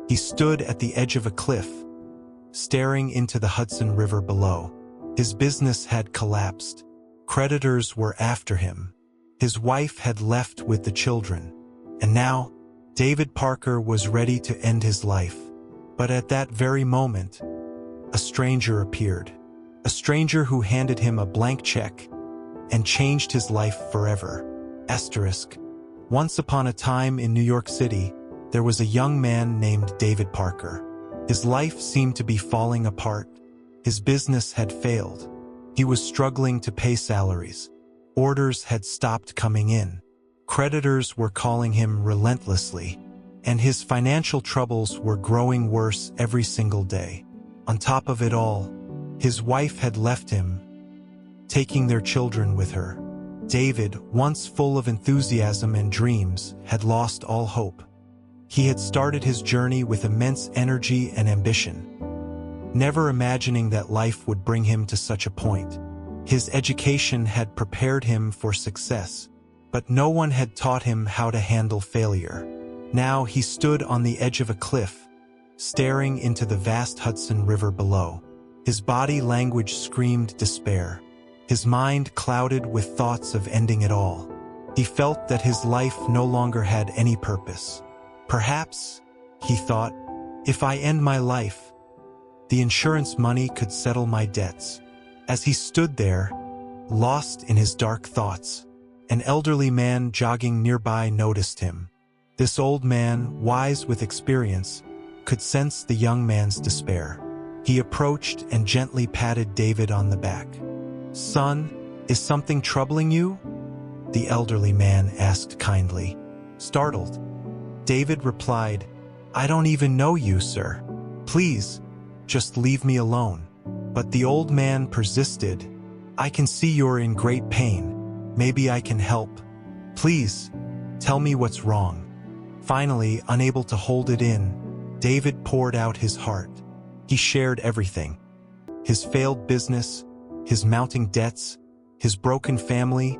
He stood at the edge of a cliff, staring into the Hudson River below. His business had collapsed. Creditors were after him. His wife had left with the children. And now, David Parker was ready to end his life. But at that very moment, a stranger appeared. A stranger who handed him a blank check and changed his life forever. Asterisk. Once upon a time in New York City, there was a young man named David Parker. His life seemed to be falling apart. His business had failed. He was struggling to pay salaries. Orders had stopped coming in. Creditors were calling him relentlessly, and his financial troubles were growing worse every single day. On top of it all, his wife had left him, taking their children with her. David, once full of enthusiasm and dreams, had lost all hope. He had started his journey with immense energy and ambition, never imagining that life would bring him to such a point. His education had prepared him for success, but no one had taught him how to handle failure. Now he stood on the edge of a cliff, staring into the vast Hudson River below. His body language screamed despair. His mind clouded with thoughts of ending it all. He felt that his life no longer had any purpose. Perhaps, he thought, if I end my life, the insurance money could settle my debts. As he stood there, lost in his dark thoughts, an elderly man jogging nearby noticed him. This old man, wise with experience, could sense the young man's despair. He approached and gently patted David on the back. "Son, is something troubling you?" the elderly man asked kindly. Startled, David replied, "I don't even know you, sir. Please, just leave me alone." But the old man persisted. "I can see you're in great pain. Maybe I can help. Please, tell me what's wrong." Finally, unable to hold it in, David poured out his heart. He shared everything: his failed business, his mounting debts, his broken family,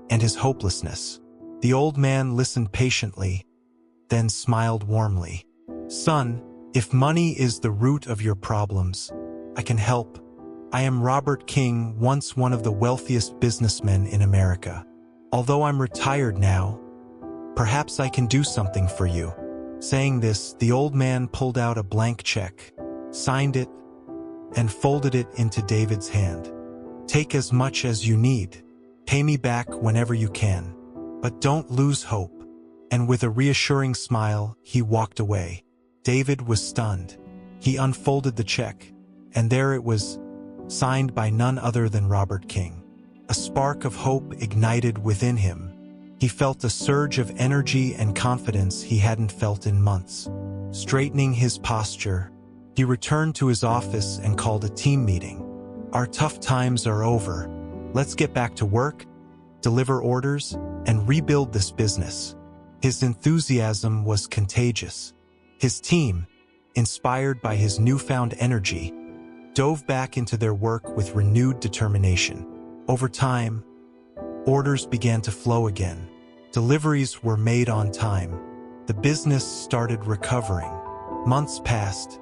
and his hopelessness. The old man listened patiently, then smiled warmly. "Son, if money is the root of your problems, I can help. I am Robert King, once one of the wealthiest businessmen in America. Although I'm retired now, perhaps I can do something for you." Saying this, the old man pulled out a blank check, signed it, and folded it into David's hand. "Take as much as you need. Pay me back whenever you can. But don't lose hope." And with a reassuring smile, he walked away. David was stunned. He unfolded the check, and there it was, signed by none other than Robert King. A spark of hope ignited within him. He felt a surge of energy and confidence he hadn't felt in months. Straightening his posture, he returned to his office and called a team meeting. "Our tough times are over. Let's get back to work, deliver orders, and rebuild this business." His enthusiasm was contagious. His team, inspired by his newfound energy, dove back into their work with renewed determination. Over time, orders began to flow again. Deliveries were made on time. The business started recovering. Months passed,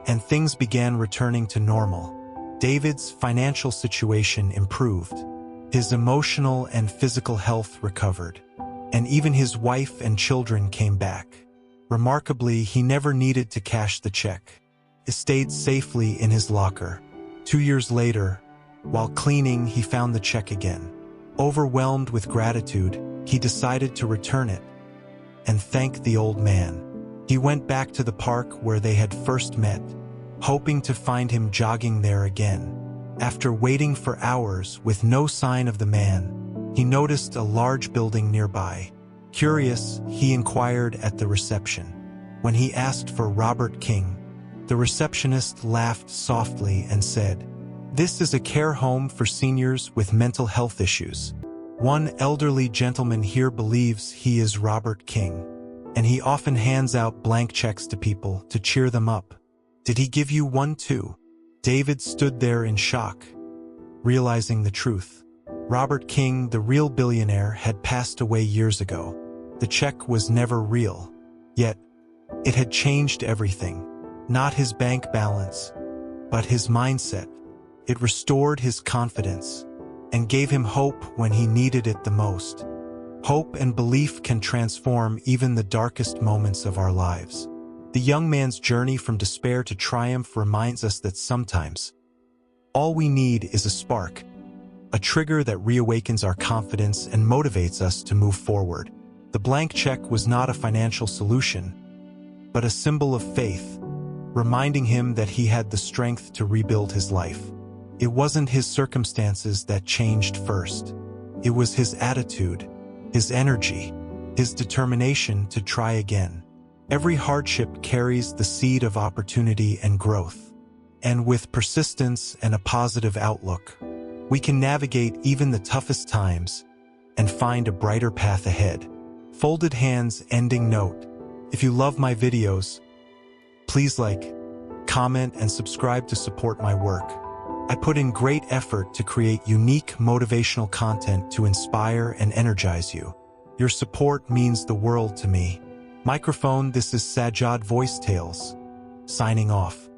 and things began returning to normal. David's financial situation improved. His emotional and physical health recovered, and even his wife and children came back. Remarkably, he never needed to cash the check. It stayed safely in his locker. 2 years later, while cleaning, he found the check again. Overwhelmed with gratitude, he decided to return it and thank the old man. He went back to the park where they had first met, hoping to find him jogging there again. After waiting for hours with no sign of the man, he noticed a large building nearby. Curious, he inquired at the reception. When he asked for Robert King, the receptionist laughed softly and said, "This is a care home for seniors with mental health issues. One elderly gentleman here believes he is Robert King, and he often hands out blank checks to people to cheer them up. Did he give you one too?" David stood there in shock, realizing the truth. Robert King, the real billionaire, had passed away years ago. The check was never real. Yet, It had changed everything. Not his bank balance, but his mindset. It restored his confidence and gave him hope when he needed it the most. Hope and belief can transform even the darkest moments of our lives. The young man's journey from despair to triumph reminds us that sometimes all we need is a spark, a trigger that reawakens our confidence and motivates us to move forward. The blank check was not a financial solution, but a symbol of faith, reminding him that he had the strength to rebuild his life. It wasn't his circumstances that changed first. It was his attitude, his energy, his determination to try again. Every hardship carries the seed of opportunity and growth. And with persistence and a positive outlook, we can navigate even the toughest times and find a brighter path ahead. Folded hands ending note. If you love my videos, please like, comment, and subscribe to support my work. I put in great effort to create unique motivational content to inspire and energize you. Your support means the world to me. Microphone, this is Sajjad Voice Tales, signing off.